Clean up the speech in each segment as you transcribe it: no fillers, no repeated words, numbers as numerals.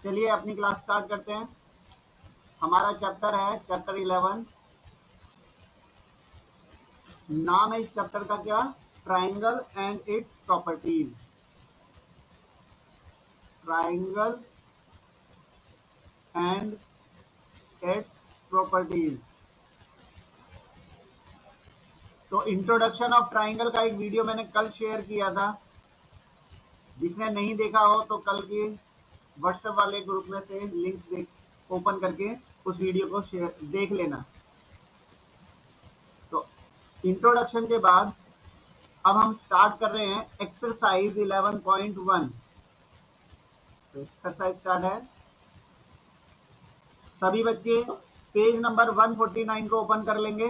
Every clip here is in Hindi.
चलिए अपनी क्लास स्टार्ट करते हैं। हमारा चैप्टर है चैप्टर 11। नाम है इस चैप्टर का क्या? Triangle and its properties. Triangle and its properties. तो इंट्रोडक्शन ऑफ ट्राइंगल का एक वीडियो मैंने कल शेयर किया था। जिसने नहीं देखा हो तो कल के व्हाट्सएप वाले ग्रुप में से लिंक ओपन करके उस वीडियो को शेयर देख लेना। तो इंट्रोडक्शन के बाद अब हम स्टार्ट कर रहे हैं एक्सरसाइज 11.1। तो एक्सरसाइज स्टार्ट है। सभी बच्चे पेज नंबर 149 को ओपन कर लेंगे।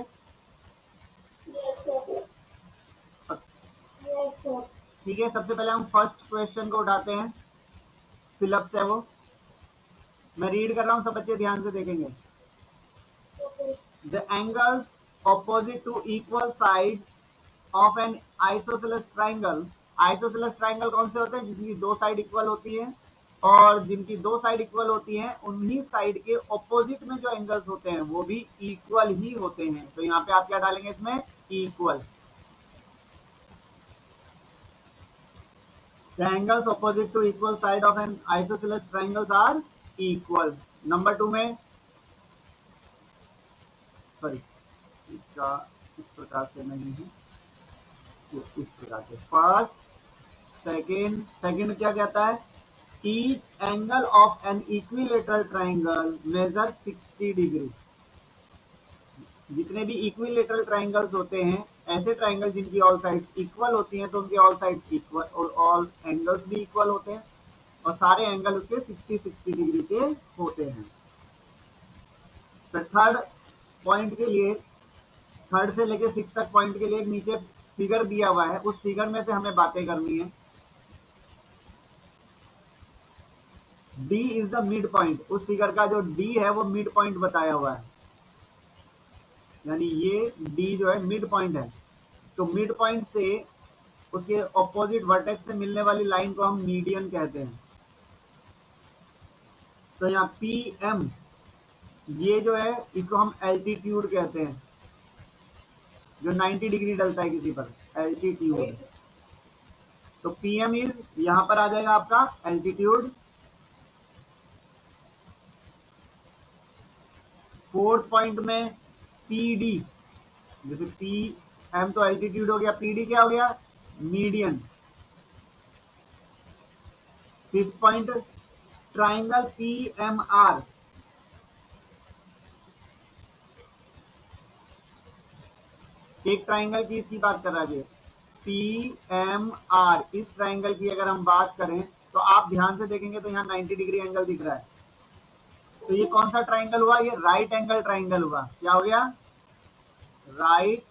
ठीक है, सबसे पहले हम फर्स्ट क्वेश्चन को उठाते हैं। फिलअप है वो, मैं रीड कर रहा हूं, सब बच्चे ध्यान से देखेंगे। The angles opposite to equal side of an isosceles triangle. Isosceles triangle कौन से होते हैं? जिनकी दो साइड इक्वल होती है, और जिनकी दो साइड इक्वल होती हैं उन्हीं साइड के ऑपोजिट में जो एंगल्स होते हैं वो भी इक्वल ही होते हैं। तो यहाँ पे आप क्या डालेंगे इसमें? Equal. The angles opposite to equal side of an isosceles triangles are equal. Number 2 में सॉरी इसका इस प्रकार से नहीं है, इस प्रकार से। फर्स्ट सेकेंड क्या कहता है? Each angle of an equilateral triangle measure 60 degree. जितने भी इक्विलेटरल ट्राइंगल्स होते हैं, ऐसे ट्राइंगल जिनकी ऑल साइड्स इक्वल होती हैं, तो उनके ऑल साइड्स इक्वल और ऑल एंगल्स भी इक्वल होते हैं, और सारे एंगल उसके 60 डिग्री के होते हैं। तो थर्ड पॉइंट के लिए, थर्ड से लेके 6 तक पॉइंट के लिए एक नीचे फिगर दिया हुआ है, उस फिगर में से हमें बातें करनी है। D is the mid point. उस फिगर का जो डी है वो मिड पॉइंट बताया हुआ है, यानी ये डी जो है मिड पॉइंट है। तो मिड पॉइंट से उसके ऑपोजिट वर्टेक्स से मिलने वाली लाइन को हम मीडियन कहते हैं। तो यहाँ पी एम ये जो है इसको हम एल्टीट्यूड कहते हैं, जो 90 डिग्री डलता है किसी पर, एल्टीट्यूड। तो पीएम इज यहां पर आ जाएगा आपका एल्टीट्यूड। फोर्थ पॉइंट में पीडी, जैसे पी एम तो एल्टीट्यूड हो गया, पीडी क्या हो गया? Median. Fifth point triangle PMR. एक ट्राइंगल की इसकी बात कर रहा है पीएमआर। इस ट्राइंगल की अगर हम बात करें तो आप ध्यान से देखेंगे तो यहाँ 90 डिग्री एंगल दिख रहा है। तो ये कौन सा ट्राइंगल हुआ? ये राइट एंगल ट्राइंगल हुआ। क्या हो गया? Right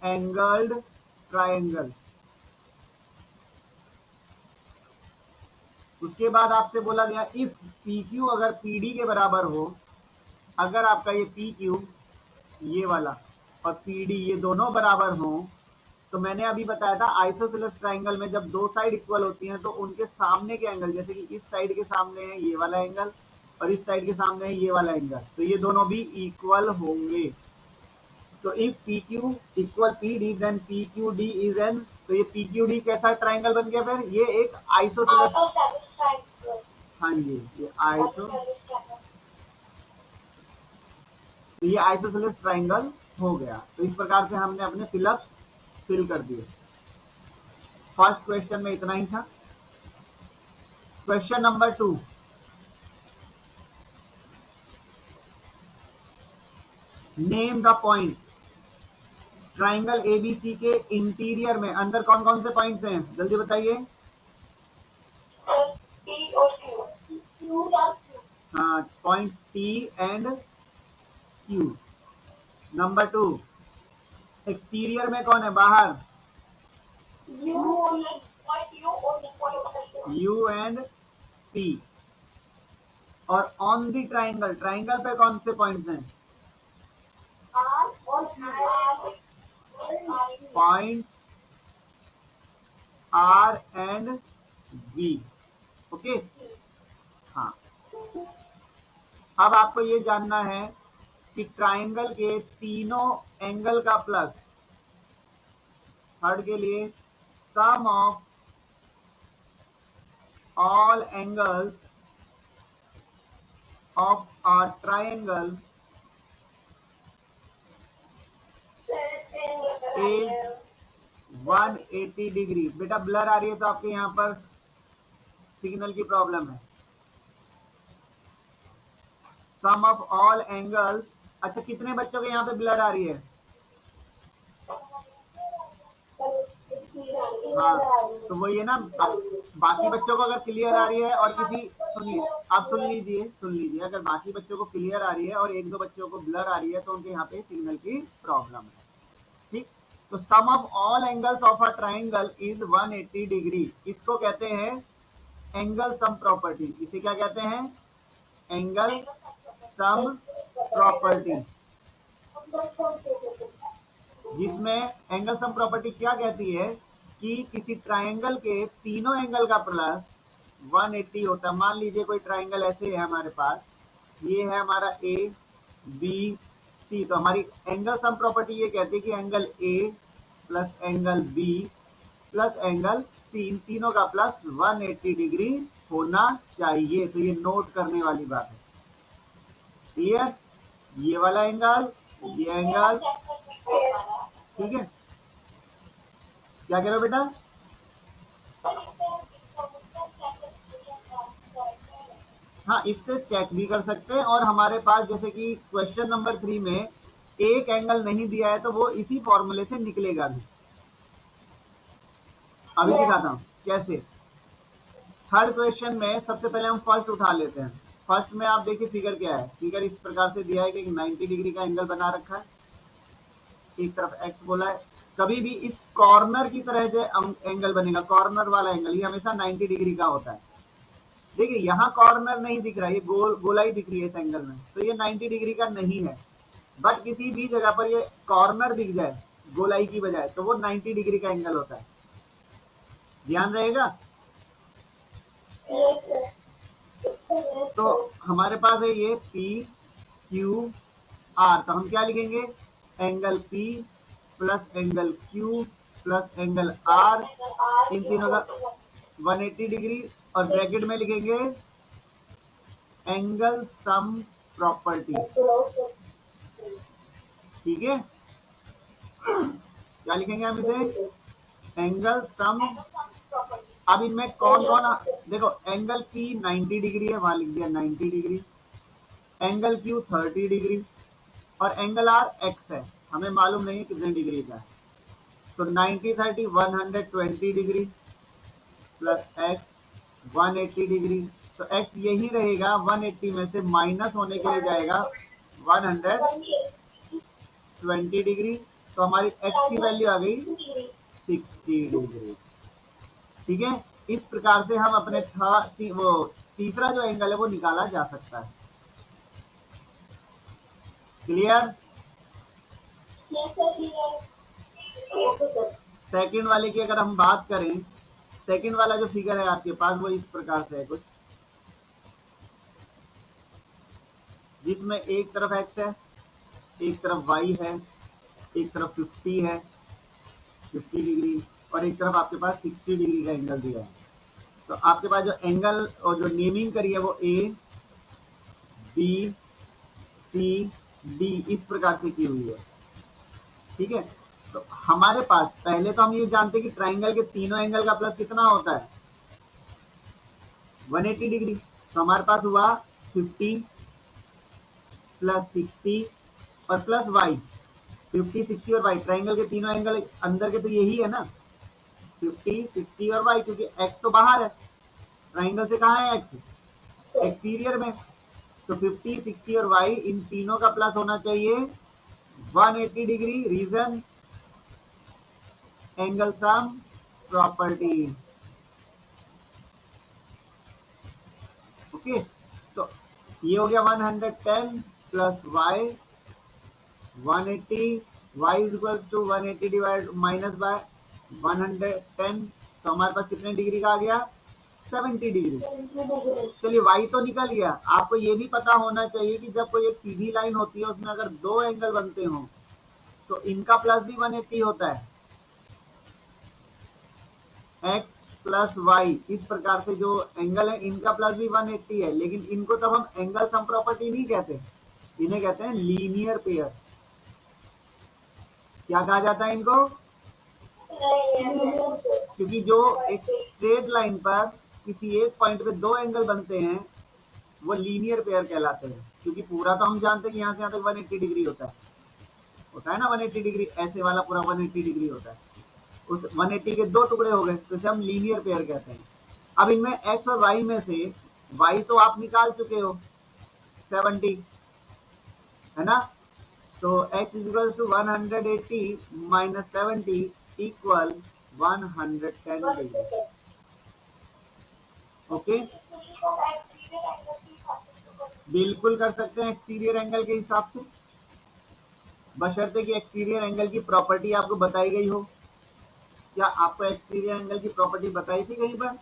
angled triangle. उसके बाद आपसे बोला गया इफ पी क्यू अगर पी डी के बराबर हो, अगर आपका ये पी क्यू ये वाला और पी डी ये दोनों बराबर हो, तो मैंने अभी बताया था आइसोसेलेस ट्राइंगल में जब दो साइड इक्वल होती हैं तो उनके सामने के एंगल, जैसे कि इस साइड के सामने है ये वाला एंगल और इस साइड के सामने है ये वाला एंगल, तो ये दोनों भी इक्वल होंगे। तो if P Q equal P D then P Q D is an. तो ये पी क्यू डी कैसा ट्राइंगल बन गया? फिर ये एक आइसोसेलेस, हाँ जी ये ये आइसोसेलेस ट्राइंगल हो गया। तो इस प्रकार से हमने अपने फिल कर दिए। फर्स्ट क्वेश्चन में इतना ही था। Question number 2, name the point. Triangle ABC के इंटीरियर में अंदर कौन कौन से पॉइंट्स हैं? जल्दी बताइए। हाँ, point T and Q. Number 2, exterior में कौन है? बाहर यू एंड पी। और ऑन दी ट्राइंगल, ट्राइंगल पे कौन से पॉइंट्स हैं? Points R and V. Okay, अब आपको ये जानना है कि ट्राइंगल के तीनों एंगल का प्लस, थर्ड के लिए sum of all angles of a triangle is 180 degree. बेटा ब्लर आ रही है तो आपके यहाँ पर सिग्नल की प्रॉब्लम है। सम ऑफ ऑल एंगल्स, अच्छा कितने बच्चों के यहाँ पे ब्लर आ रही है? हाँ, तो वही है ना, बाकी बच्चों को अगर क्लियर आ रही है और किसी, सुनिए आप सुन लीजिए, अगर बाकी बच्चों को क्लियर आ रही है और एक दो बच्चों को ब्लर आ रही है तो उनके यहाँ पे सिग्नल की प्रॉब्लम है। ठीक, तो sum of all angles of a triangle is 180 degree. इसको कहते हैं एंगल सम प्रॉपर्टी। इसे क्या कहते हैं? Angle sum property. जिसमें एंगल सम प्रॉपर्टी क्या कहती है कि किसी ट्राइंगल के तीनों एंगल का प्लस 180 होता है। मान लीजिए कोई ट्राइंगल ऐसे है हमारे पास, ये है हमारा ए बी सी, तो हमारी एंगल सम प्रॉपर्टी ये कहती है कि angle A plus angle B plus angle C, इन तीनों का प्लस 180 डिग्री होना चाहिए। तो ये नोट करने वाली बात है। क्लियर? ये वाला एंगल, ये एंगल, ठीक है? क्या कह रहे हो बेटा? हाँ, इससे चेक भी कर सकते हैं, और हमारे पास जैसे कि क्वेश्चन नंबर 3 में एक एंगल नहीं दिया है तो वो इसी फॉर्मूले से निकलेगा भी। अभी दिखाता हूँ कैसे। थर्ड क्वेश्चन में सबसे पहले हम फर्स्ट उठा लेते हैं। फर्स्ट में आप देखिए फिगर क्या है। फिगर इस प्रकार से दिया है कि 90 डिग्री का एंगल बना रखा है, एक तरफ एक्स बोला है। कभी भी इस कॉर्नर की तरह जो एंगल बनेगा, कॉर्नर वाला एंगल, ये हमेशा 90 डिग्री का होता है। देखिए यहाँ कॉर्नर नहीं दिख रहा है, ये गोलाई दिख रही है इस एंगल में, तो ये 90 डिग्री का नहीं है। बट किसी भी जगह पर ये कॉर्नर दिख जाए गोलाई की बजाय तो वो 90 डिग्री का एंगल होता है। ध्यान रहेगा। तो हमारे पास है ये पी क्यू आर, तो हम क्या लिखेंगे? Angle P plus angle Q plus angle R, इन तीनों का 180 डिग्री, और ब्रैकेट में लिखेंगे एंगल सम प्रॉपर्टी। ठीक है, क्या लिखेंगे हम इसे? Angle sum. अब इनमें कौन कौन, देखो एंगल पी 90 डिग्री है, वहां लिख दिया 90 डिग्री, एंगल क्यू 30 डिग्री, और एंगल आर एक्स है, हमें मालूम नहीं है कितने डिग्री का है। तो 90 30 120 डिग्री प्लस एक्स 180 डिग्री, तो एक्स यही रहेगा, 180 में से माइनस होने के लिए जाएगा 120 डिग्री, तो हमारी एक्स की वैल्यू आ गई 60 डिग्री। ठीक है, इस प्रकार से हम अपने वो तीसरा जो एंगल है वो निकाला जा सकता है। क्लियर? सेकंड वाले की अगर हम बात करें, सेकंड वाला जो फिगर है आपके पास वो इस प्रकार से है कुछ, जिसमें एक तरफ एक्स है, एक तरफ वाई है, एक तरफ 50 है 50 डिग्री, और एक तरफ आपके पास 60 डिग्री का एंगल दिया है। तो आपके पास जो एंगल और जो नेमिंग करी है वो ए बी सी डी इस प्रकार से की हुई है। ठीक है, तो हमारे पास पहले तो हम ये जानते हैं कि ट्राइंगल के तीनों एंगल का प्लस कितना होता है? 180 डिग्री। तो हमारे पास हुआ 50 प्लस 60 और प्लस वाई, 50 60 और वाई, ट्राइंगल के तीनों एंगल अंदर के तो यही है ना, 50 60 और वाई, क्योंकि एक्स तो बाहर है, ट्राइंगल से कहाँ है एक्स? एक्सटीरियर में। तो 50 60 और वाई इन तीनों का प्लस होना चाहिए 180 degree. Reason angle sum property. Okay, तो ये हो गया 110 plus Y 180, Y is equal to 180 divide minus by 110, तो हमारे पास कितने डिग्री का आ गया? 70 डिग्री। चलिए y तो निकल गया। आपको ये भी पता होना चाहिए कि जब कोई एक सीधी लाइन होती है उसमें अगर दो एंगल बनते हो तो इनका प्लस भी 180 होता है। x प्लस वाई, इस प्रकार से जो एंगल है इनका प्लस भी 180 है, लेकिन इनको तब हम एंगल सम प्रॉपर्टी नहीं कहते, इन्हें कहते हैं लीनियर पेयर। क्या कहा जाता है इनको? क्योंकि जो एक स्ट्रेट लाइन पर किसी एक पॉइंट पे दो एंगल बनते हैं वो लीनियर पेयर कहलाते हैं। क्योंकि पूरा तो हम जानते हैं कि यहाँ से यहाँ तक 180 डिग्री होता है ना, 180 डिग्री, ऐसे वाला पूरा 180 डिग्री होता है। उस 180 के दो टुकड़े हो गए तो इसे हम लीनियर पेयर कहते हैं। अब इनमें x और y में से y तो आप निकाल चुके हो 70, है ना, तो x equal to 180 minus 70 equal 110 degree. Okay, बिल्कुल कर सकते हैं एक्सटीरियर एंगल के हिसाब से, बशर्ते कि एक्सटीरियर एंगल की प्रॉपर्टी आपको बताई गई हो। क्या आपको एक्सटीरियर एंगल की प्रॉपर्टी बताई थी कहीं पर?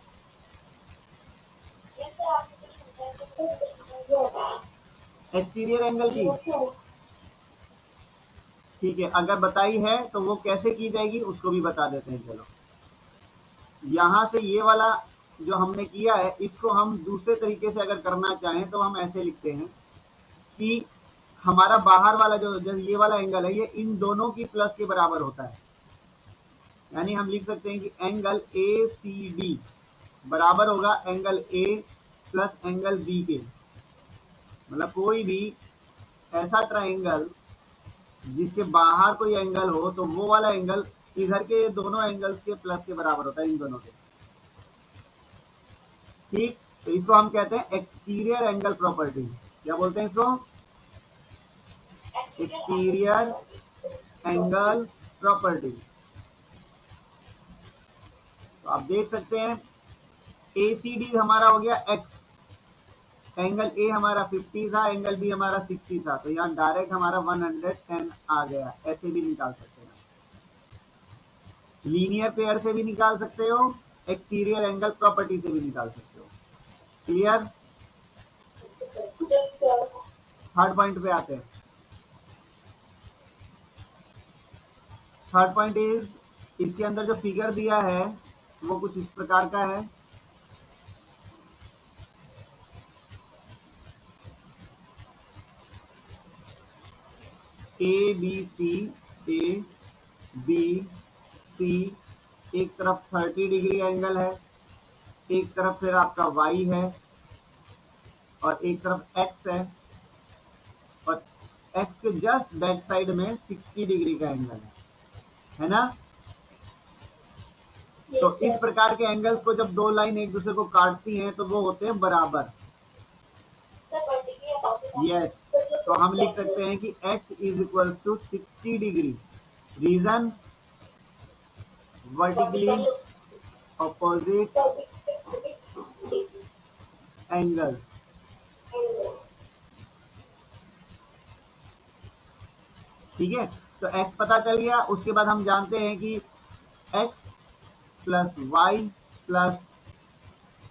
एक्सटीरियर एंगल की, ठीक है, अगर बताई है तो वो कैसे की जाएगी उसको भी बता देते हैं। चलो, यहां से ये वाला जो हमने किया है इसको हम दूसरे तरीके से अगर करना चाहें तो हम ऐसे लिखते हैं कि हमारा बाहर वाला जो ये वाला एंगल है ये इन दोनों की प्लस के बराबर होता है। यानी हम लिख सकते हैं कि एंगल ए सी डी बराबर होगा angle A plus angle B के। मतलब कोई भी ऐसा ट्राइंगल जिसके बाहर कोई एंगल हो तो वो वाला एंगल इधर के दोनों एंगल्स के प्लस के बराबर होता है, इन दोनों के। ठीक, तो इसको हम कहते हैं एक्सटीरियर एंगल प्रॉपर्टी। क्या बोलते हैं इसको? Exterior angle property. तो आप देख सकते हैं ACD हमारा हो गया x, एंगल ए हमारा 50 था, एंगल बी हमारा 60 था, तो यहाँ डायरेक्ट हमारा 110 आ गया। ऐसे भी निकाल सकते हैं, लीनियर पेयर से भी निकाल सकते हो, एक्सटीरियर एंगल प्रॉपर्टी से भी निकाल सकते हो। क्लियर? थर्ड पॉइंट पे आते हैं। थर्ड पॉइंट इज, इसके अंदर जो फिगर दिया है वो कुछ इस प्रकार का है। ए बी सी, एक तरफ 30 डिग्री एंगल है, एक तरफ फिर आपका y है और एक तरफ x है, और x के जस्ट बैक साइड में 60 डिग्री का एंगल है ना। तो इस प्रकार के एंगल्स को जब दो लाइन एक दूसरे को काटती हैं तो वो होते हैं बराबर। यस, तो हम लिख सकते हैं कि x is equal to 60 degree, reason vertically opposite angle. ठीक है, तो x पता चल गया। उसके बाद हम जानते हैं कि x प्लस वाई प्लस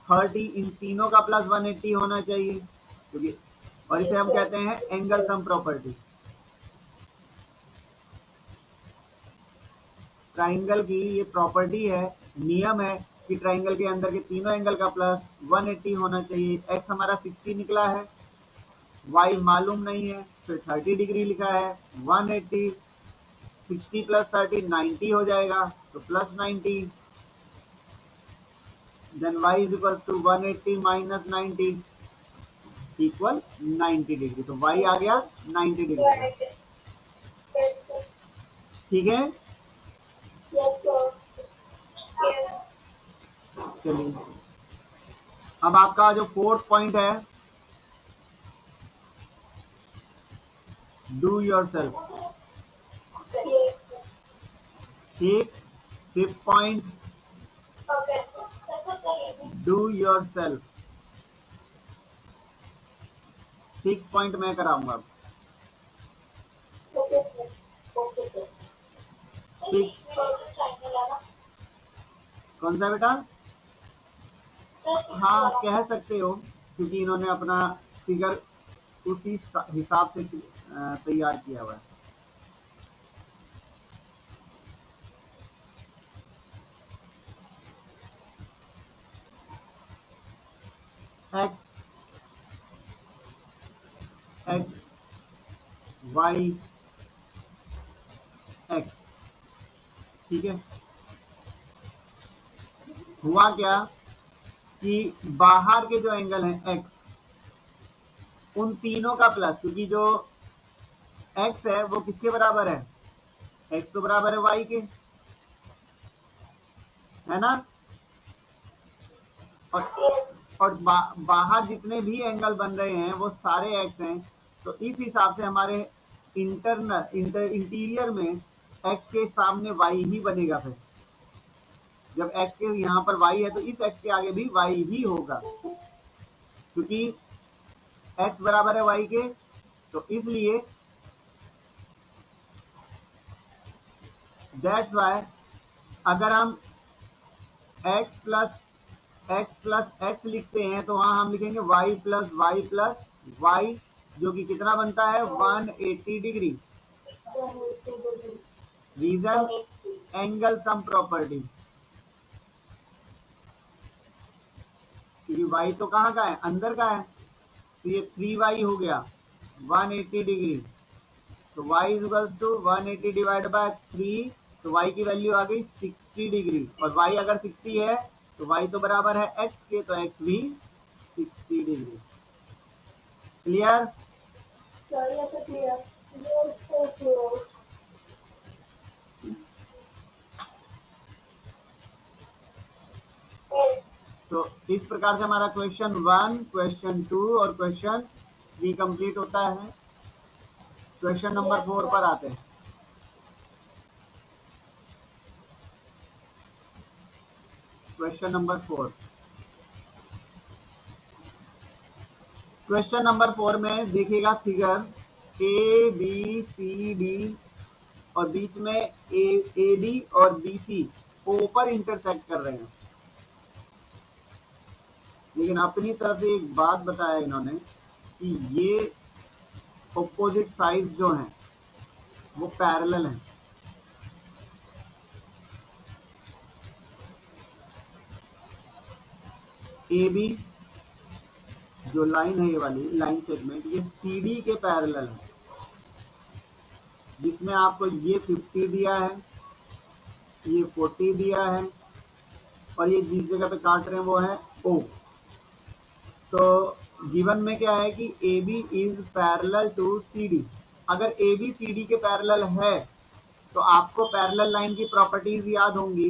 30, इन तीनों का प्लस 180 होना चाहिए, क्योंकि, और इसे हम कहते हैं एंगल सम प्रॉपर्टी। ट्राइंगल की ये प्रॉपर्टी है, नियम है कि ट्राइंगल के अंदर के तीनों एंगल का प्लस 180 होना चाहिए। x हमारा 60 निकला है, y मालूम नहीं है, फिर 30 डिग्री लिखा है, 180, 60 प्लस 30 90 हो जाएगा, तो plus 90, then y is equal to 180 minus 90 equal 90 degree. तो y आ गया 90 डिग्री। ठीक है, चलिए अब आपका जो फोर्थ पॉइंट है, डू योरसेल्फ। ठीक, fifth point, do yourself. Six point मैं कराऊंगा। कौन सा बेटा? हाँ कह सकते हो, क्योंकि इन्होंने अपना फिगर उसी हिसाब से तैयार किया हुआ है। एक्स एक्स वाई एक्स, ठीक है। हुआ क्या कि बाहर के जो एंगल हैं एक्स, उन तीनों का प्लस, क्योंकि जो एक्स है वो किसके बराबर है, एक्स तो बराबर है वाई के, है ना। और बाहर जितने भी एंगल बन रहे हैं वो सारे एक्स हैं, तो इस हिसाब से हमारे इंटीरियर में एक्स के सामने वाई ही बनेगा। फिर जब एक्स के यहाँ पर वाई है तो इस एक्स के आगे भी वाई ही होगा, क्योंकि एक्स बराबर है वाई के। तो इसलिए दैट्स वाई अगर हम x प्लस एक्स लिखते हैं तो वहां हम लिखेंगे y प्लस वाई, जो कि कितना बनता है 180 degree. Reason angle sum property, क्योंकि y तो कहाँ का है, अंदर का है, तो ये 3y हो गया 180 डिग्री। तो y is equal to 180 divide by 3, तो y की वैल्यू आ गई 60 डिग्री। और y अगर 60 है तो y तो बराबर है x के, तो x भी 60 डिग्री। क्लियर? तो इस प्रकार से हमारा क्वेश्चन 1, क्वेश्चन 2 और क्वेश्चन 3 कंप्लीट होता है। क्वेश्चन नंबर 4 पर आते हैं। क्वेश्चन नंबर 4, क्वेश्चन नंबर 4 में देखिएगा figure A B C D और बीच में ए डी और बी सी ओ पर इंटरसेक्ट कर रहे हैं। लेकिन अपनी तरफ से एक बात बताया इन्होंने कि ये ऑपोजिट साइड जो हैं वो पैरेलल हैं। ए बी जो लाइन है, ये वाली लाइन सेगमेंट, ये सी डी के पैरेलल है, जिसमें आपको ये 50 दिया है, ये 40 दिया है, और ये जिस जगह पे काट रहे हैं वो है ओ। तो गिवन में क्या है कि A B is parallel to C D. अगर ए बी सी डी के पैरेलल है तो आपको पैरेलल लाइन की प्रॉपर्टीज याद होंगी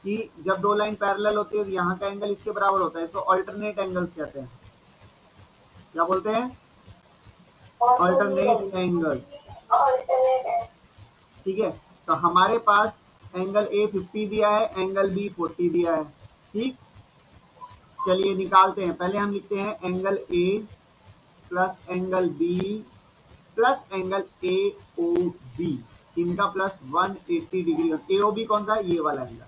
कि जब दो लाइन पैरेलल होती है तो यहाँ का एंगल इसके बराबर होता है, तो अल्टरनेट एंगल्स कहते हैं। क्या बोलते हैं? Alternate angle. ठीक है, तो हमारे पास एंगल ए 50 दिया है, एंगल बी 40 दिया है। ठीक, चलिए निकालते हैं। पहले हम लिखते हैं angle A plus angle B plus angle A O B, इनका plus 180 degree. A O B कौन सा है? ये वाला एंगल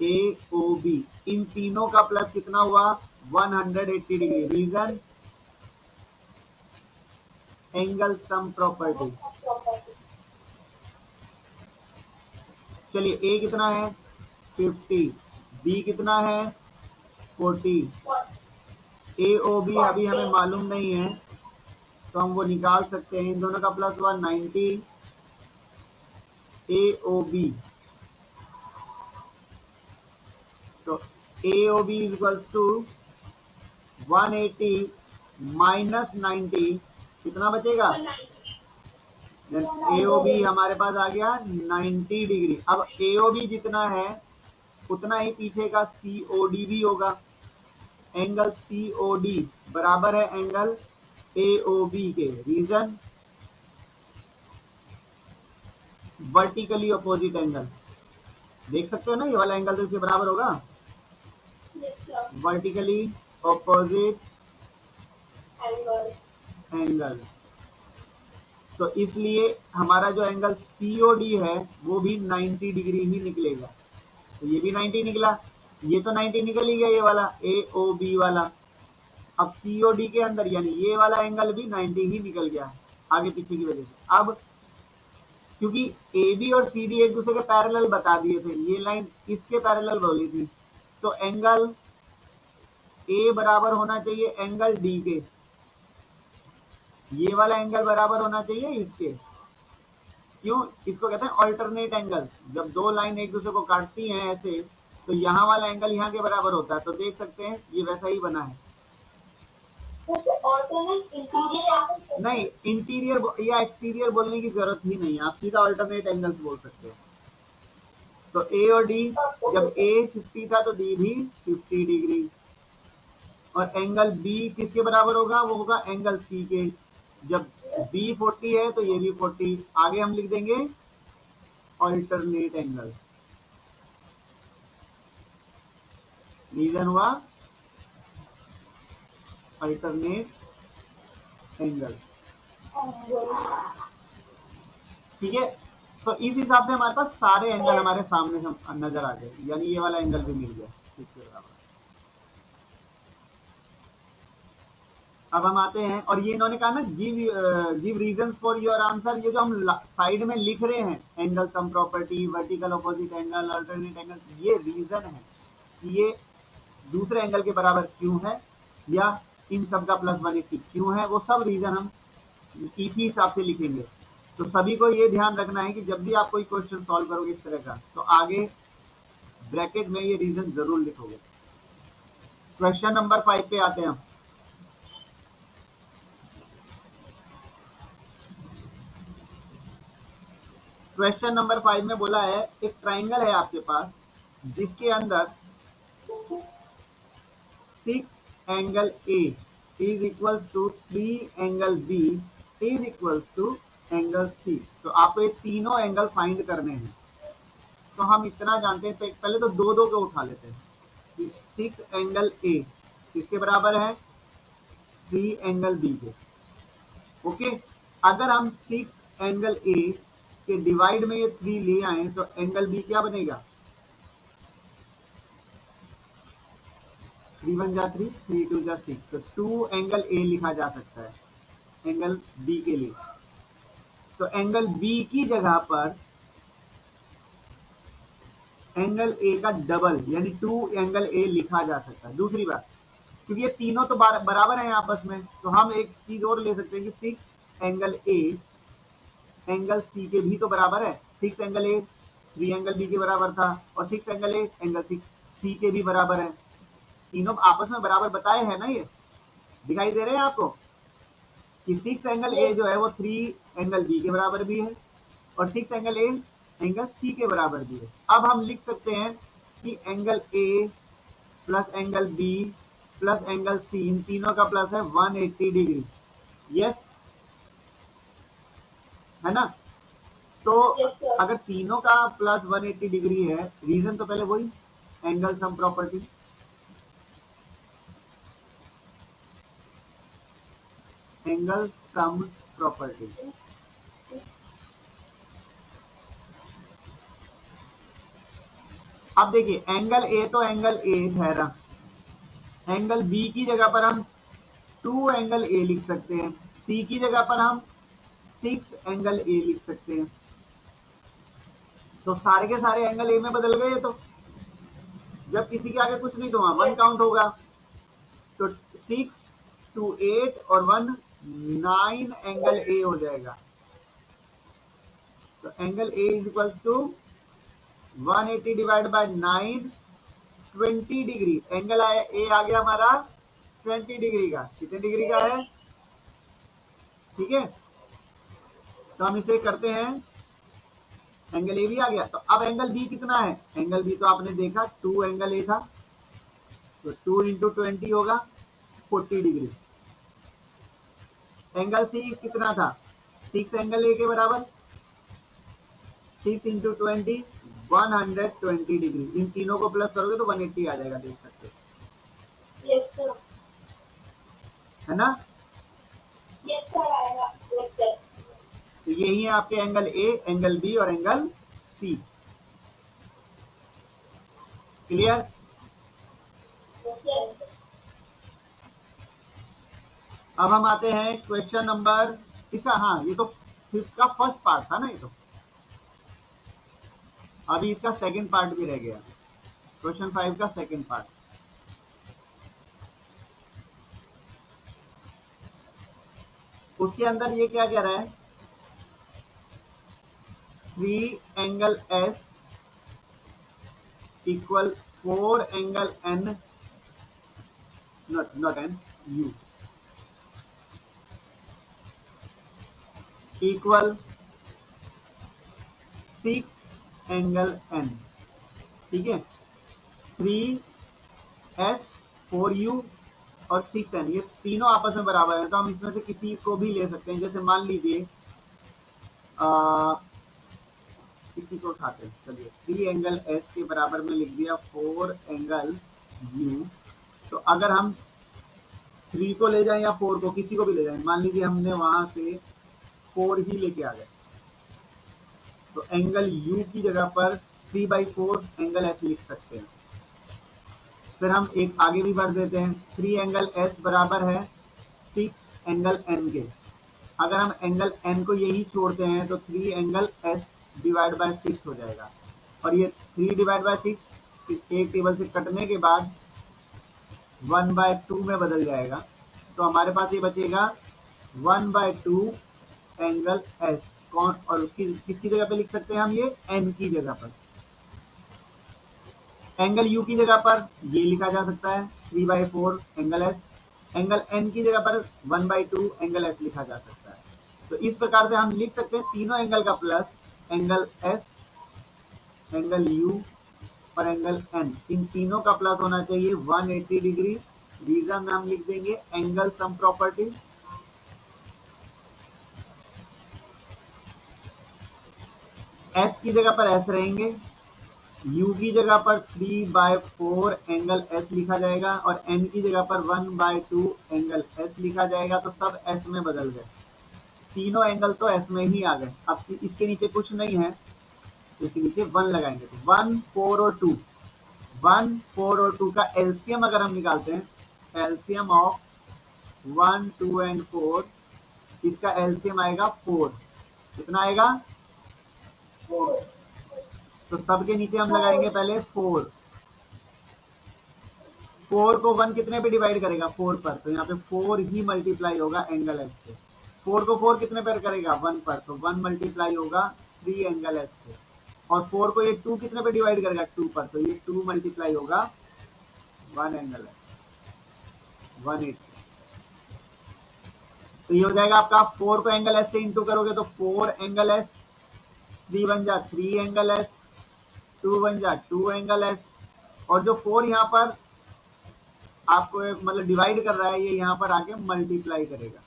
ए ओ बी, इन तीनों का प्लस कितना हुआ? 180 degree. Reason angle sum property. चलिए ए कितना है? 50, बी कितना है? 40, ए ओ बी अभी हमें मालूम नहीं है तो हम वो निकाल सकते हैं। इन दोनों का प्लस हुआ 90, ए ओ बी, तो A O B is equals to 180 minus 90, कितना बचेगा? ए ओ बी हमारे पास आ गया 90 डिग्री। अब ए ओ बी जितना है उतना ही पीछे का सी ओ डी भी होगा। एंगल सी ओ डी बराबर है एंगल ए ओ बी के। Reason vertically opposite angle. देख सकते हो ना, ये वाला एंगल तो इसके बराबर होगा, वर्टिकली अपोजिट एंगल। तो इसलिए हमारा जो एंगल सीओडी है वो भी 90 डिग्री ही निकलेगा। तो ये भी 90 निकला। ये तो 90 निकल ही गया, ये वाला AOB वाला। अब COD के अंदर यानी ये वाला एंगल भी 90 ही निकल गया आगे पीछे की वजह से। अब क्योंकि AB और CD एक दूसरे के पैरेलल बता दिए थे, ये लाइन इसके पैरेलल बोली थी, तो एंगल A बराबर होना चाहिए एंगल D के, ये वाला एंगल बराबर होना चाहिए इसके। क्यों? इसको कहते हैं ऑल्टरनेट एंगल। जब दो लाइन एक दूसरे को काटती हैं ऐसे, तो यहाँ वाला एंगल यहाँ के बराबर होता है। तो देख सकते हैं ये वैसा ही बना है। नहीं, इंटीरियर या एक्सटीरियर बोलने की जरूरत ही नहीं है, आप सीधा ऑल्टरनेट एंगल्स बोल सकते हो। तो ए और डी, जब ए 50 था तो डी भी 50 डिग्री, और एंगल बी किसके बराबर होगा? वो होगा एंगल सी के। जब बी 40 है तो ये भी 40। आगे हम लिख देंगे ऑल्टरनेट एंगल। रीजन हुआ अल्टरनेट एंगल। ठीक है, तो इस हिसाब से हमारे पास सारे एंगल हमारे सामने नजर आ गए, यानी ये वाला एंगल भी मिल गया इसके बराबर। अब हम आते हैं, और ये इन्होंने कहा ना give reasons for your answer. ये जो हम साइड में लिख रहे हैं, angle sum property, vertical opposite angle, alternate angle, ये रीजन है कि ये दूसरे एंगल के बराबर क्यों है, या इन सब का प्लस 180 क्यों है, वो सब रीजन हम इसी हिसाब से लिखेंगे। तो सभी को ये ध्यान रखना है कि जब भी आप कोई क्वेश्चन सॉल्व करोगे इस तरह का, तो आगे ब्रैकेट में ये रीजन जरूर लिखोगे। क्वेश्चन नंबर 5 पे आते हैं हम। क्वेश्चन नंबर 5 में बोला है, एक ट्राइंगल है आपके पास जिसके अंदर 6 angle A is equal to 3 angle B is equal to angle C। तो आपको ये तीनों एंगल फाइंड करने हैं। तो हम इतना जानते हैं, तो पहले तो दो दो को उठा लेते हैं। 6 एंगल A किसके बराबर है? 3 एंगल B के। ओके, अगर हम 6 एंगल A के डिवाइड में ये 3 ले आए तो एंगल B क्या बनेगा? 3 1 जा 3, 3 2 जा 6, तो 2 एंगल A लिखा जा सकता है एंगल B के लिए। तो एंगल B की जगह पर एंगल A का डबल यानी 2 एंगल A लिखा जा सकता है। दूसरी बात, क्योंकि ये तीनों तो बराबर हैं आपस में, तो हम एक चीज और ले सकते हैं कि 6 एंगल A एंगल C के भी तो बराबर है। 6 एंगल A 3 एंगल B के बराबर था, और 6 एंगल A एंगल C के भी बराबर है। तीनों आपस में बराबर बताए हैं ना, ये दिखाई दे रहे हैं आपको कि 6 एंगल A जो है वो 3 एंगल B के बराबर भी है, और 6 एंगल A एंगल C के बराबर भी है। अब हम लिख सकते हैं कि angle A plus angle B plus angle C, इन तीनों का प्लस है 180 डिग्री। यस है ना? तो अगर तीनों का प्लस 180 डिग्री है, रीजन तो पहले वही angle sum property. Angle sum property अब देखिए, एंगल A तो एंगल A ठहरा, एंगल B की जगह पर हम 2 एंगल A लिख सकते हैं, C की जगह पर हम 6 एंगल A लिख सकते हैं। तो सारे के सारे एंगल A में बदल गए। तो जब किसी के आगे कुछ नहीं तो वहां 1 काउंट होगा। तो 6 2 8 और 1 9 एंगल A हो जाएगा। तो angle A is equal to 180 divide by 9, 20 degree. Angle A आ गया हमारा 20 डिग्री का। कितने डिग्री का है? ठीक है, तो हम इसे करते हैं, एंगल A भी आ गया। तो अब एंगल B कितना है? एंगल B तो आपने देखा 2 एंगल A था, तो 2 इंटू 20 होगा 40 डिग्री। एंगल C कितना था? 6 एंगल A के बराबर, 6 इंटू 20 120 डिग्री। इन तीनों को प्लस करोगे तो 180 आ जाएगा, देख सकते हो। yes, sir. है ना? yes, sir, आएगा। yes, sir. तो यही है आपके एंगल A, एंगल B और एंगल C। क्लियर? अब हम आते हैं क्वेश्चन नंबर इसका, हाँ ये तो फिफ्थ का फर्स्ट पार्ट था ना, ये तो अभी इसका सेकंड पार्ट भी रह गया, क्वेश्चन 5 का सेकंड पार्ट। उसके अंदर ये क्या कह रहा है, 3 angle S equal 4 angle N, not N, U equal 6 angle N. ठीक है, 3s 4u और 6n, ये तीनों आपस में बराबर है, तो हम इसमें से किसी को भी ले सकते हैं। जैसे मान लीजिए किसी को उठाते हैं, चलिए 3 एंगल s के बराबर में लिख दिया 4 एंगल u। तो अगर हम 3 को ले जाएं या 4 को, किसी को भी ले जाएं, मान लीजिए हमने वहां से 4 ही लेके आ गए, तो एंगल u की जगह पर 3/4 एंगल s लिख सकते हैं। फिर हम एक आगे भी बढ़ देते हैं, 3 एंगल s बराबर है 6 एंगल n के। अगर हम एंगल n को यही छोड़ते हैं तो 3 एंगल s डिवाइड बाय 6 हो जाएगा, और ये 3 डिवाइड बाय 6 एक टेबल से कटने के बाद 1/2 में बदल जाएगा। तो हमारे पास ये बचेगा 1/2 एंगल s। कौन, और किसकी जगह पे लिख सकते हैं हम, ये n की जगह पर। एंगल u की जगह पर ये लिखा जा सकता है 3/4 एंगल s। एंगल n की जगह पर 1/2 एंगल s लिखा जा सकता है। तो इस प्रकार से हम लिख सकते हैं तीनों एंगल का plus, angle s, angle u और एंगल n, इन तीनों का प्लस होना चाहिए 180 डिग्री। रीजन हम लिख देंगे एंगल सम प्रॉपर्टी। s की जगह पर s रहेंगे, u की जगह पर 3/4 एंगल s लिखा जाएगा, और n की जगह पर 1/2 एंगल s लिखा जाएगा। तो सब s में बदल गए, तीनों एंगल तो s में ही आ गए। अब इसके नीचे कुछ नहीं है, इसके नीचे 1 लगाएंगे, तो 1 4 और 2, 1 4 और 2 का एलसीएम अगर हम निकालते हैं, एलसीएम ऑफ 1 2 एंड 4, इसका एलसीएम आएगा 4। कितना आएगा, 4। तो सबके नीचे हम लगाएंगे पहले 4। 4 को 1 कितने पे डिवाइड करेगा, 4 पर, तो यहाँ पे 4 ही मल्टीप्लाई होगा एंगल एस से। 4 को 4 कितने पर करेगा, 1 पर, तो 1 मल्टीप्लाई होगा 3 एंगल एस से। और 4 को ये 2 कितने पे डिवाइड करेगा, 2 पर, तो ये 2 मल्टीप्लाई होगा 1 एंगल एस, 180। तो ये हो जाएगा आपका, 4 को एंगल एस से इंटू करोगे तो 4 एंगल एस, 3 बन जा 3 एंगल एस, 2 बन जा 2 एंगल एस, और जो 4 यहाँ पर आपको मतलब डिवाइड कर रहा है, ये यहाँ पर आके मल्टीप्लाई करेगा।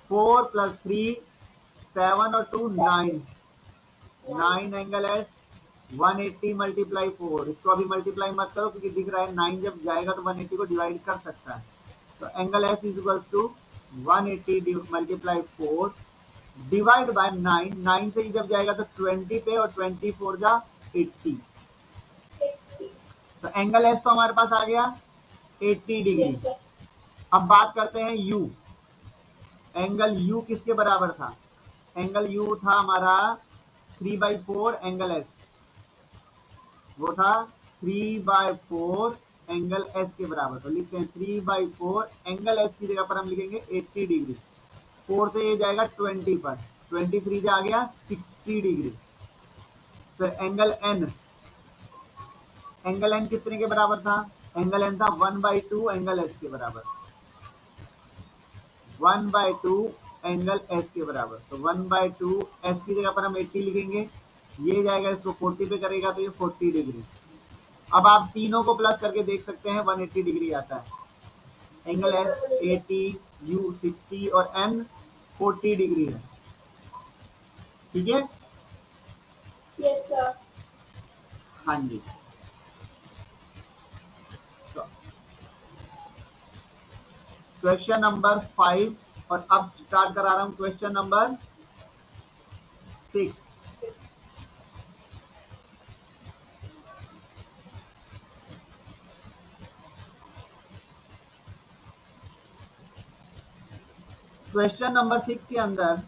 4 + 3 7 और 2 9, 9 एंगल एस, 180 मल्टीप्लाई 4। इसको अभी मल्टीप्लाई मत करो क्योंकि दिख रहा है 9 जब जाएगा तो 180 को डिवाइड कर सकता है। तो angle S is equal to 180 multiply 4 divide by 9। 9 से जब जाएगा तो 20 पे, और 24 जा 80। तो एंगल एस तो हमारे पास आ गया 80 डिग्री। अब बात करते हैं u। एंगल u किसके बराबर था, एंगल u था हमारा 3/4 एंगल s, वो था 3/4 एंगल s के बराबर। तो लिखते हैं 3/4 एंगल s की जगह पर हम लिखेंगे 80 डिग्री। 4 से ये जाएगा 20 पर, 23 से आ गया 60 डिग्री। फिर एंगल n, एंगल n कितने के बराबर था, एंगल n था 1/2 एंगल s के बराबर, 1/2 एंगल s के बराबर। तो 1/2 s की जगह पर हम 80 लिखेंगे, ये जाएगा इसको 40 पे करेगा तो ये 40 डिग्री। अब आप तीनों को प्लस करके देख सकते हैं 180 डिग्री आता है। एंगल s 80, u 60 और n 40 डिग्री है। ठीक है, यस सर। हाँ जी। क्वेश्चन नंबर 5, और अब स्टार्ट करा रहा हूं क्वेश्चन नंबर 6। क्वेश्चन नंबर 6 के अंदर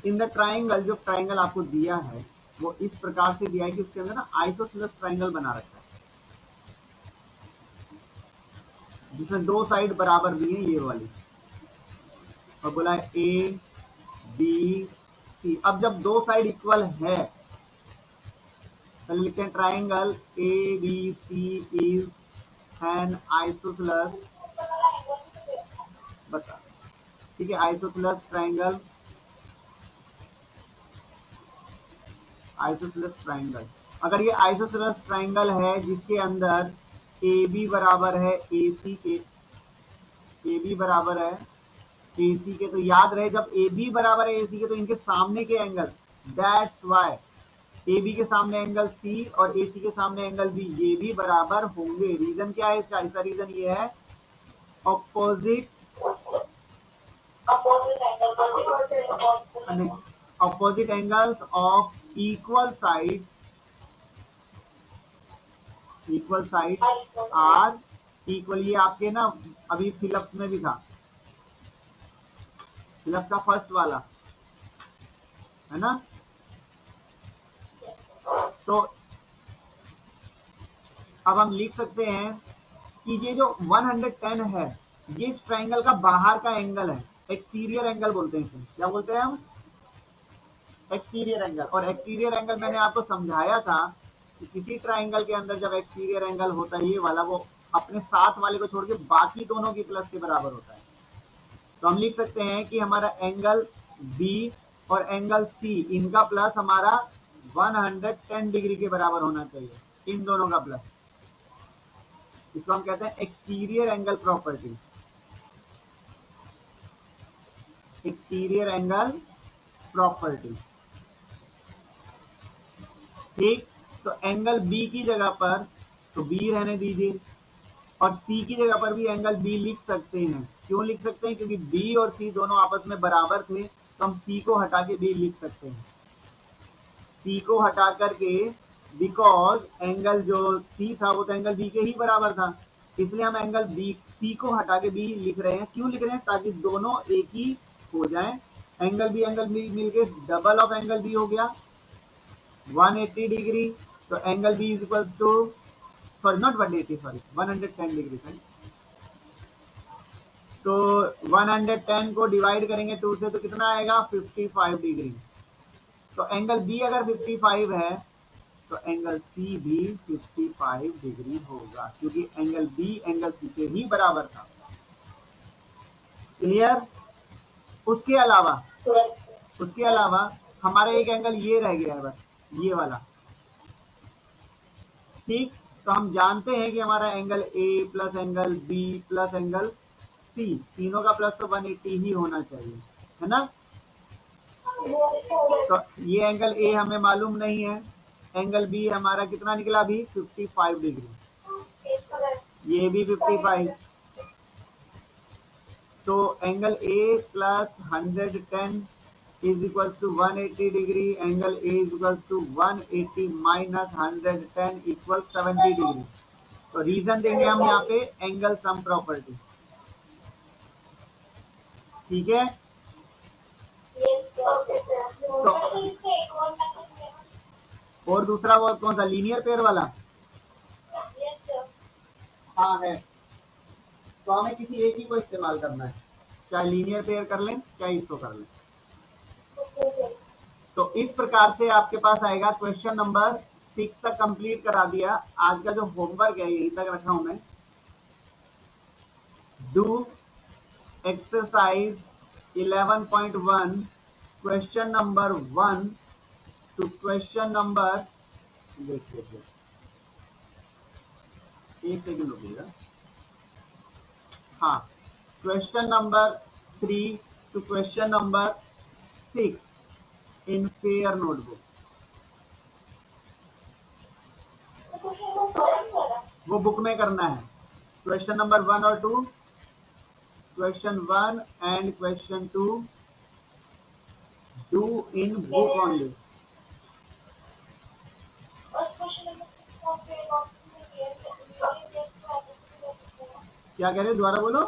इन द ट्राइंगल, जो ट्राइंगल आपको दिया है वो इस प्रकार से दिया है कि उसके अंदर ना आइसोसेलेस ट्राइंगल बना रखा है, जिसमें दो साइड बराबर दी है ये वाली, और बोला है ए बी सी। अब जब दो साइड इक्वल है तो लिखते हैं triangle A B C is an isosceles, बता, ठीक है, आइसोसेलेस ट्राइंगल, आइसोसेलेस ट्राइंगल। अगर ये आइसोसेलेस ट्राइंगल है जिसके अंदर ए बी बराबर है ए सी के, ए बी बराबर है ए सी के, तो याद रहे जब ए बी बराबर है ए सी के तो इनके सामने के angle, that's why A B के सामने एंगल सी और ए सी के सामने एंगल बी ये भी बराबर होंगे। रीजन क्या है इसका? इसका रीजन ये है opposite angles of equal side are equal. ये आपके ना अभी फिलअप में भी था, फिलअप का फर्स्ट वाला है ना। तो अब हम लिख सकते हैं कि ये जो 110 है ये इस ट्राइंगल का बाहर का एंगल है, एक्सटीरियर एंगल बोलते हैं इसे। क्या बोलते हैं हम? Exterior angle. और एक्सटीरियर एंगल मैंने आपको समझाया था कि किसी ट्राइंगल के अंदर जब एक्सटीरियर एंगल होता है ये वाला, वो अपने साथ वाले को छोड़ के बाकी दोनों की प्लस के बराबर होता है। तो हम लिख सकते हैं कि हमारा एंगल बी और एंगल सी इनका प्लस हमारा 110 डिग्री के बराबर होना चाहिए, इन दोनों का प्लस। इसको हम कहते हैं exterior angle property, exterior angle property. ठीक, तो एंगल बी की जगह पर तो बी रहने दीजिए, और सी की जगह पर भी एंगल बी लिख सकते हैं। क्यों लिख सकते हैं? क्योंकि बी और सी दोनों आपस में बराबर थे, तो हम सी को हटा के बी लिख सकते हैं। सी को हटा करके, बिकॉज एंगल जो सी था वो तो एंगल बी के ही बराबर था, इसलिए हम एंगल बी सी को हटा के बी लिख रहे हैं। क्यों लिख रहे हैं? ताकि दोनों एक ही हो जाए। एंगल बी मिलके डबल ऑफ एंगल बी हो गया 180 डिग्री। तो angle B is equal to, sorry not 180, sorry 110 degree. तो 110 को डिवाइड करेंगे 2 से तो कितना आएगा? 55 डिग्री। तो एंगल बी अगर 55 है तो एंगल सी भी 55 डिग्री होगा, क्योंकि एंगल बी एंगल सी के ही बराबर था। क्लियर? उसके अलावा हमारा एक एंगल ये रह गया है बस, ये वाला। ठीक, तो हम जानते हैं कि हमारा angle A plus angle B plus angle C, तीनों का प्लस तो 180 ही होना चाहिए, है ना। तो ये एंगल ए हमें मालूम नहीं है, एंगल बी हमारा कितना निकला अभी? 55 डिग्री, ये भी 55। तो angle A plus 110 is equal to 180 degree, angle A is equal to 180 minus 110 equal 70 degree. तो रीजन देंगे हम यहाँ पे एंगल सम प्रॉपर्टी। ठीक है, तो और दूसरा वो कौन सा? लीनियर पेयर वाला। हाँ है, तो हमें किसी एक ही को इस्तेमाल करना है, चाहे लीनियर पेयर कर लें चाहे इसको कर लें। तो इस प्रकार से आपके पास आएगा। क्वेश्चन नंबर 6 तक कंप्लीट करा दिया। आज का जो होमवर्क है यहीं तक रखा हूं मैं। Do exercise 11.1 question number 1 to question number, देखिए एक सेकंड रुकिएगा। हाँ, question number 3 to question number 6 in pair notebook. वो बुक में करना है। क्वेश्चन नंबर 1 और 2, question 1 and question 2 do in book only. क्या कह रहे? दोबारा बोलो।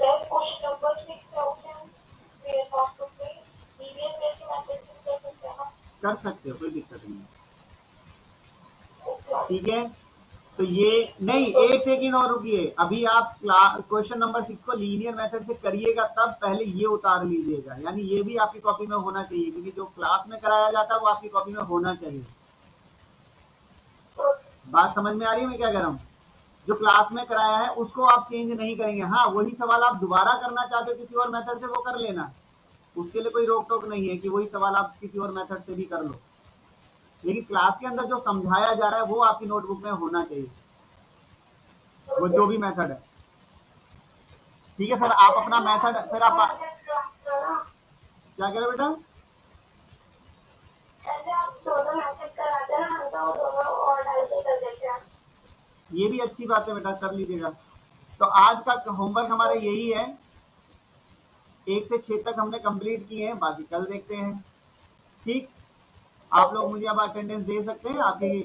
Sir question number 6000 we have to play linear method से मैथमेटिक्स कर सकते हैं ना? कर सकते हो, कोई दिक्कत नहीं है। ओके ठीक है, तो ये नहीं, एक सेकेंड और रुकिए, अभी आप क्वेश्चन नंबर 6 को लीनियर मेथड से करिएगा, तब पहले ये उतार लीजिएगा, यानी ये भी आपकी कॉपी में होना चाहिए, क्योंकि जो क्लास में कराया जाता है वो आपकी कॉपी में होना चाहिए। बात समझ में आ रही है मैं क्या कह रहा हूँ? जो क्लास में कराया है उसको आप चेंज नहीं करेंगे। हाँ, वही सवाल आप दोबारा करना चाहते हो किसी और मेथड से, वो कर लेना, उसके लिए कोई रोक टोक नहीं है कि वही सवाल आप किसी और मेथड से भी कर लो, लेकिन क्लास के अंदर जो समझाया जा रहा है वो आपकी नोटबुक में होना चाहिए, वो जो भी मेथड है। ठीक है सर, आप अपना मेथड फिर आप क्या कह रहे हो बेटा? ऐसे आप दोनों मैसेज कराते हैं हम तो दोनों और डाल के कर देते हैं। ये भी अच्छी बात है बेटा, कर लीजिएगा। तो आज का होमवर्क हमारा यही है, 1 से 6 तक हमने कंप्लीट किए हैं, बाकी कल देखते हैं। ठीक, आप लोग मुझे अब अटेंडेंस दे सकते हैं, आपकी